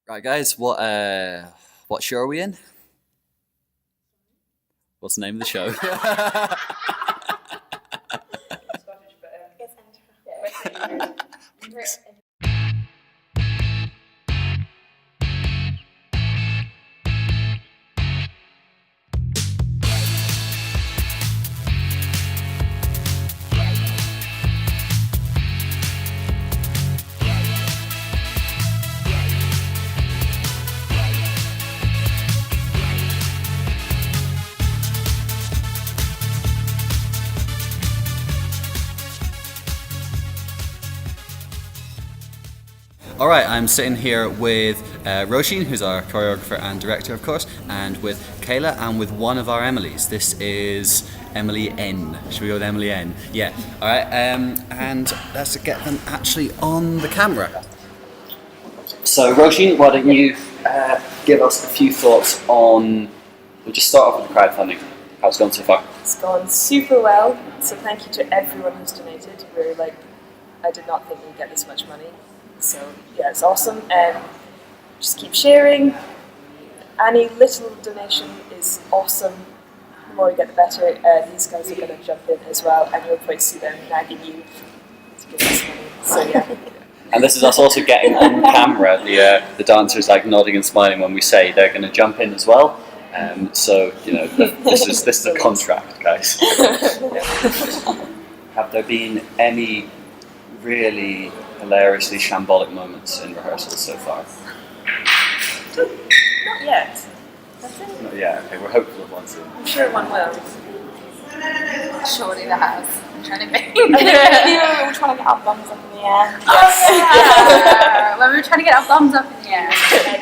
Right, guys, what show are we in? What's the name of the show? All right, I'm sitting here with Roisin, who's our choreographer and director, of course, and with Kayla and with one of our Emilys. This is Emily N. Should we go with Emily N? Yeah. All right, and let's get them actually on the camera. So, Roisin, why don't you give us a few thoughts on? We'll just start off with the crowdfunding. How's it gone so far? It's gone super well, so thank you to everyone who's donated. I did not think we'd get this much money, so yeah, it's awesome. Just keep sharing. Any little donation is awesome. The more you get, the better. These guys are going to jump in as well, and you'll probably see them nagging you to give us money. So yeah. And this is us also getting on camera the dancers like nodding and smiling when we say they're going to jump in as well. So you know this is a contract, guys. Have there been any really hilariously shambolic moments in rehearsals so far? Not yet. Not yet. Okay, we're hopeful of one soon. I'm sure one will. Surely the house. I'm trying to think. We were trying to get our bums up in the air. Yeah. When we were trying to get our bums up in the air.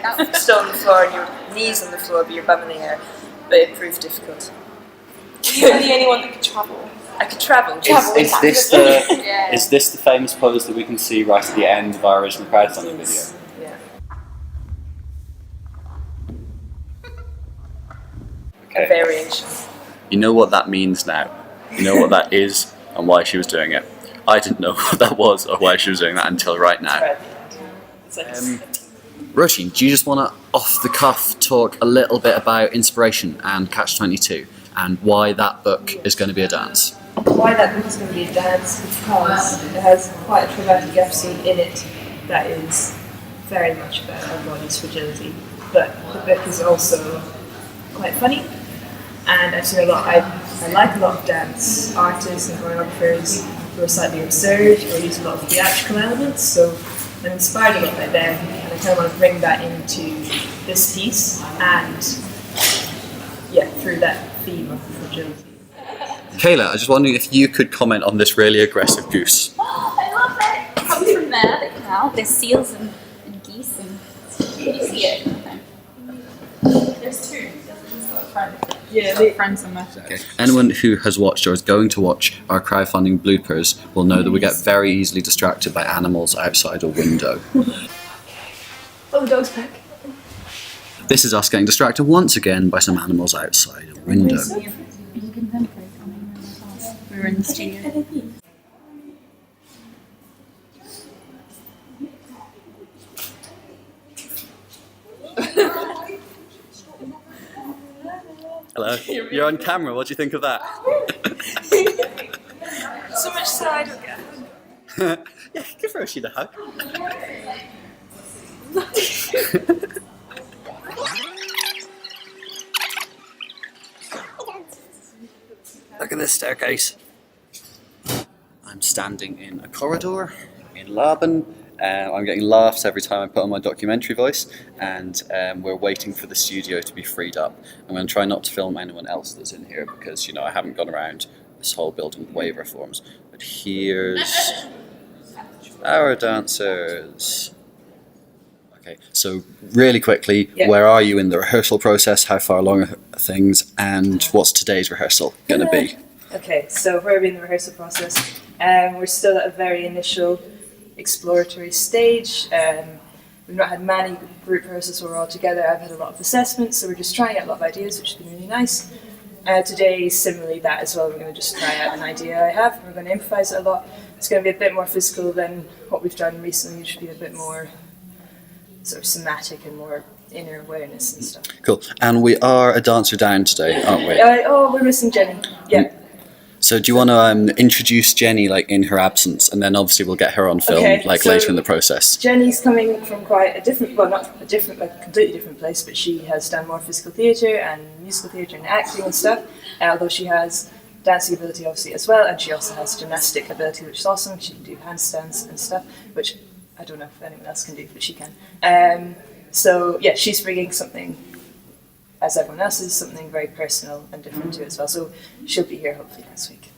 That was Still on the floor and your knees on the floor, but your bum in the air. But it proved difficult. You were the only one that could travel. I could travel. Is this the Yeah. is this the famous pose that we can see right at the end of our original crowdfunding video? Yeah. Okay. Variation. You know what that means now. You know what that is and why she was doing it. I didn't know what that was or why she was doing that until right now. Right at the end. It's like Roisin, do you just want to, off the cuff, talk a little bit about inspiration and Catch-22 and why that book is going to be a dance? why that book is going to be a dance, because it has quite a traumatic episode in it that is very much about our body's fragility. But the book is also quite funny, and I've seen I like a lot of dance artists and choreographers who are slightly absurd or use a lot of theatrical elements, so I'm inspired a lot by them, and I kind of want to bring that into this piece, and yeah, through that theme of fragility. Kayla, I was just wondering if you could comment on this really aggressive goose. Oh, I love it. It comes from there, the canal. There's seals and geese and... Can you see it? Okay. There's two. Yeah, Got a friend somewhere. Okay. Anyone who has watched or is going to watch our crowdfunding bloopers will know that we get very easily distracted by animals outside a window. Oh, the dog's back. This is us getting distracted once again by some animals outside a window. You can then play coming in the house. We were in the studio. Hello, you're on camera, what do you think of that? So much side again. Yeah, give Roisin a hug. Look at this staircase. I'm standing in a corridor in Laban. I'm getting laughs every time I put on my documentary voice, and we're waiting for the studio to be freed up. I'm going to try not to film anyone else that's in here because, you know, I haven't gone around this whole building with waiver forms. But here's our dancers. Okay, so really quickly, where are you in the rehearsal process? How far along are things? And what's today's rehearsal going to be? Okay, so where are we in the rehearsal process? We're still at a very initial exploratory stage. We've not had many group rehearsals where we're all together. I've had a lot of assessments, so we're just trying out a lot of ideas, which has been really nice. Today, similarly, that as well, we're going to just try out an idea I have. We're going to improvise it a lot. It's going to be a bit more physical than what we've done recently. It should be a bit more sort of somatic and more inner awareness and stuff. Cool. And we are a dancer down today, aren't we? Oh, we're missing Jenny. Yeah. So do you want to introduce Jenny like in her absence, and then obviously we'll get her on film So later in the process. Jenny's coming from quite a different, well, not a different, like a completely different place, but she has done more physical theatre and musical theatre and acting and stuff. Although she has dancing ability obviously as well, and she also has gymnastic ability, which is awesome. She can do handstands and stuff, which I don't know if anyone else can do, but she can. So yeah, she's bringing something, as everyone else is, something very personal and different to it as well. So she'll be here hopefully next week.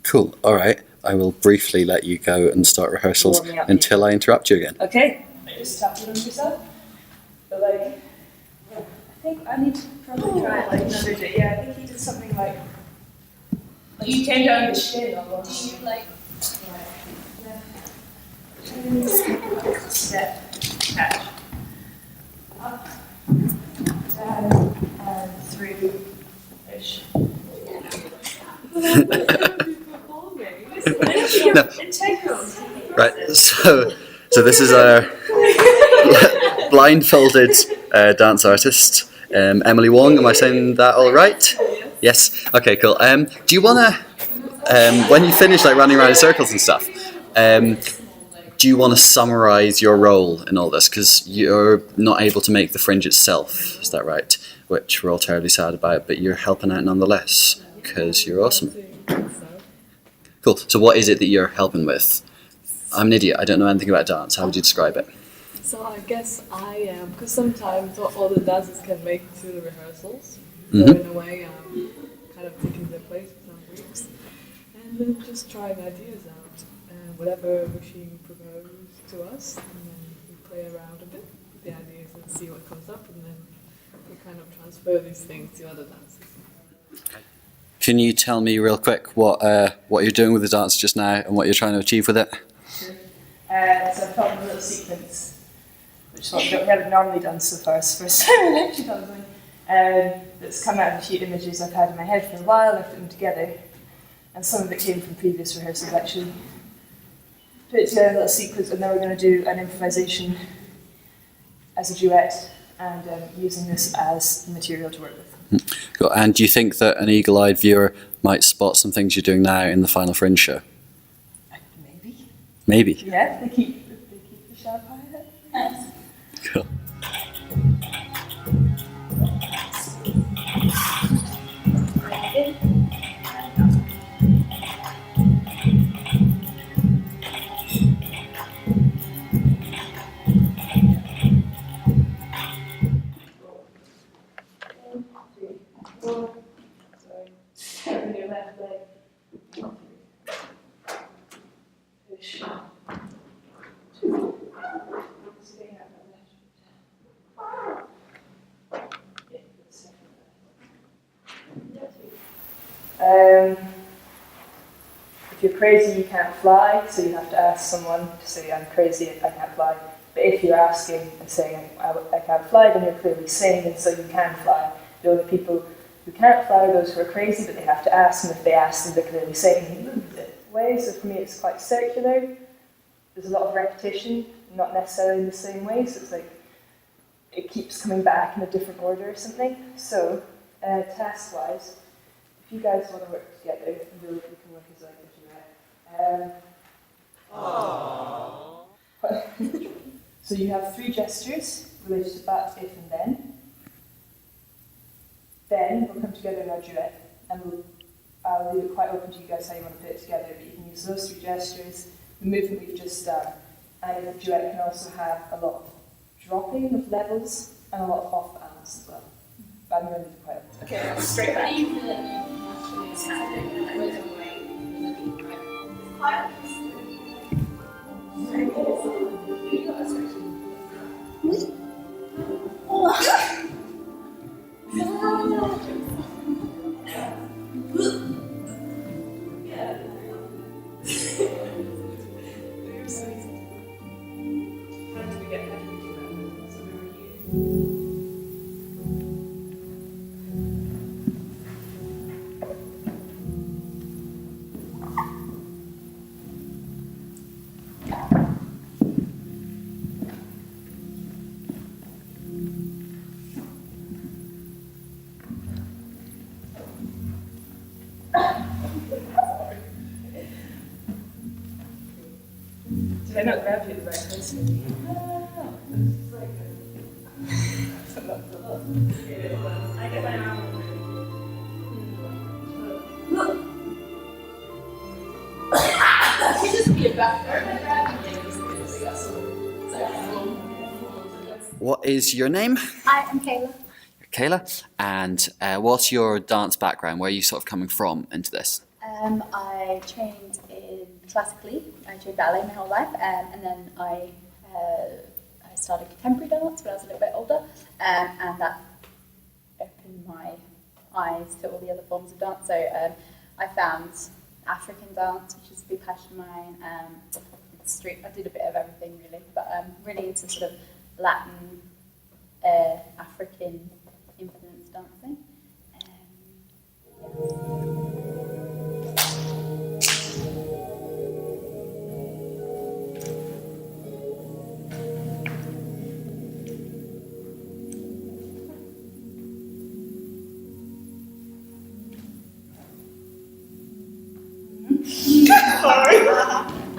Cool. All right. I will briefly let you go and start rehearsals Warm me up. until I interrupt you again. Okay, just tap it on yourself. But like, I think I need to probably try it like another day. Yeah, I think he did something like you came down the shin almost. Do you like? Step, catch. Up, down, and through, push. No. Right. So this is our blindfolded dance artist, Emily Wong. Am I saying that all right? Yes. Okay. Cool. Do you wanna, when you finish like running around in circles and stuff, do you want to summarize your role in all this? Because you're not able to make the Fringe itself, is that right? Which we're all terribly sad about, but you're helping out nonetheless, because you're awesome. Cool. So what is it that you're helping with? I'm an idiot. I don't know anything about dance. How would you describe it? So I guess I am, because sometimes not all the dancers can make it to the rehearsals. Mhm. So in a way, I'm kind of taking their place for some weeks. And then just trying ideas out. Whatever she proposed to us, and then we play around a bit with the ideas and see what comes up, and then we kind of transfer these things to other dancers. Can you tell me real quick what you're doing with the dance just now and what you're trying to achieve with it? Sure. So I've taught them a little sequence, which is what we haven't normally done so far. It's the first time I've actually done something that's come out of a few images I've had in my head for a while. I've put them together, and some of it came from previous rehearsals actually. Put it together in a little sequence, and then we're going to do an improvisation as a duet, and using this as the material to work with. Cool. And do you think that an eagle-eyed viewer might spot some things you're doing now in the final Fringe show? Maybe. Maybe. Yeah, they keep the sharp eye at it. Cool. If you're crazy, you can't fly, so you have to ask someone to say, I'm crazy, I can't fly. But if you're asking and saying, I can't fly, then you're clearly sane, and so you can fly. The only people who can't fly are those who are crazy, but they have to ask, and if they ask, then they're clearly sane. Way, so for me it's quite circular. There's a lot of repetition, not necessarily in the same way, so it's like it keeps coming back in a different order or something. So, task-wise, if you guys want to work together, we can work as like a duet. So you have 3 gestures related to but, if, and then. Then we'll come together in our duet, and I'll leave it quite open to you guys how you want to put it together, but you can use those 3 gestures, the movement we've just done, and the duet can also have a lot of dropping of levels and a lot of off balance as well. But I'm going to leave it quite open. Okay, straight back. How do you feel like you naturally is happening in a way in the beat, right? Quiet. cannot grab you very closely. I get my arm. What is your name? Hi, I'm Kayla. Kayla. And what's your dance background? Where are you sort of coming from into this? I trained in classically. I trained ballet my whole life, and then I started contemporary dance when I was a little bit older, and that opened my eyes to all the other forms of dance. So I found African dance, which is a big passion of mine. Street, I did a bit of everything really, but really into sort of Latin, African influence dancing.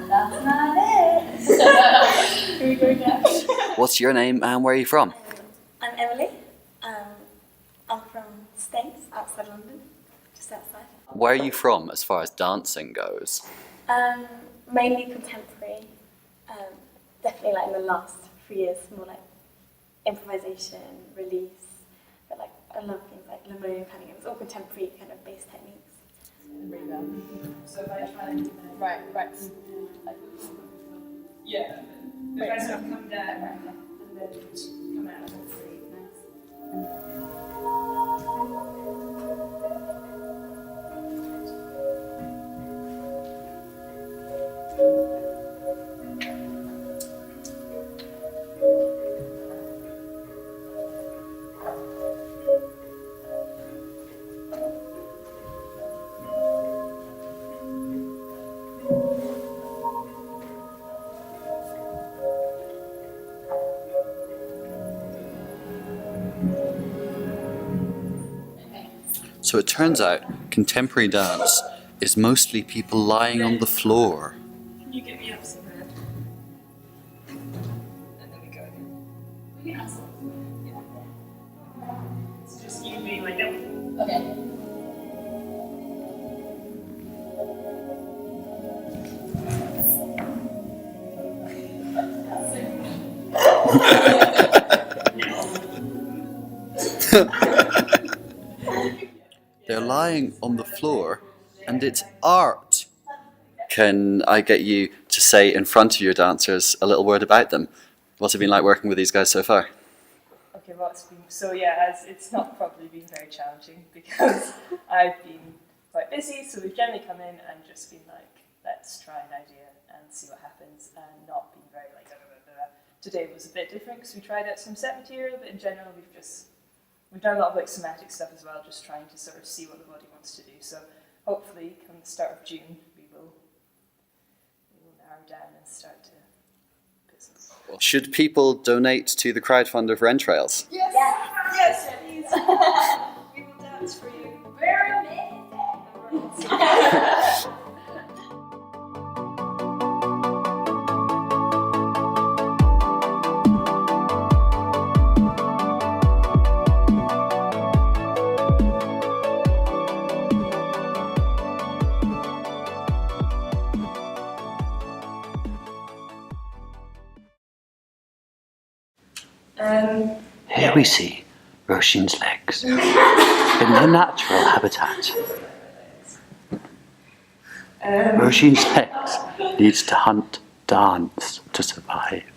That's not it. Here we go again. What's your name and where are you from? I'm Emily. I'm from Staines, outside London, just outside. Where are you from as far as dancing goes? Mainly contemporary. Definitely like in the last few years, more like improvisation, release. But like I love things like Limonium panning. It was all contemporary kind of bass techniques. So if I try and Right. like, yeah, if I sort of come down and then come out of the free. So it turns out contemporary dance is mostly people lying on the floor. Can you get me up some red? And then we go again. Yeah. It's just you being like, no. Okay. They're lying on the floor and it's art. Can I get you to say in front of your dancers a little word about them? What's it been like working with these guys so far? Okay, well, it's not probably been very challenging because I've been quite busy, so we've generally come in and just been like, let's try an idea and see what happens, and not been very like, Today was a bit different because we tried out some set material, but in general we've done a lot of like somatic stuff as well, just trying to sort of see what the body wants to do. So hopefully, come the start of June, we will narrow down and start to put some. Should people donate to the crowdfunder for Entrails? Yes! Yes, please! We will dance for you. Very amazing. Here we see Roshin's legs in their natural habitat. Roshin's legs needs to hunt, dance to survive.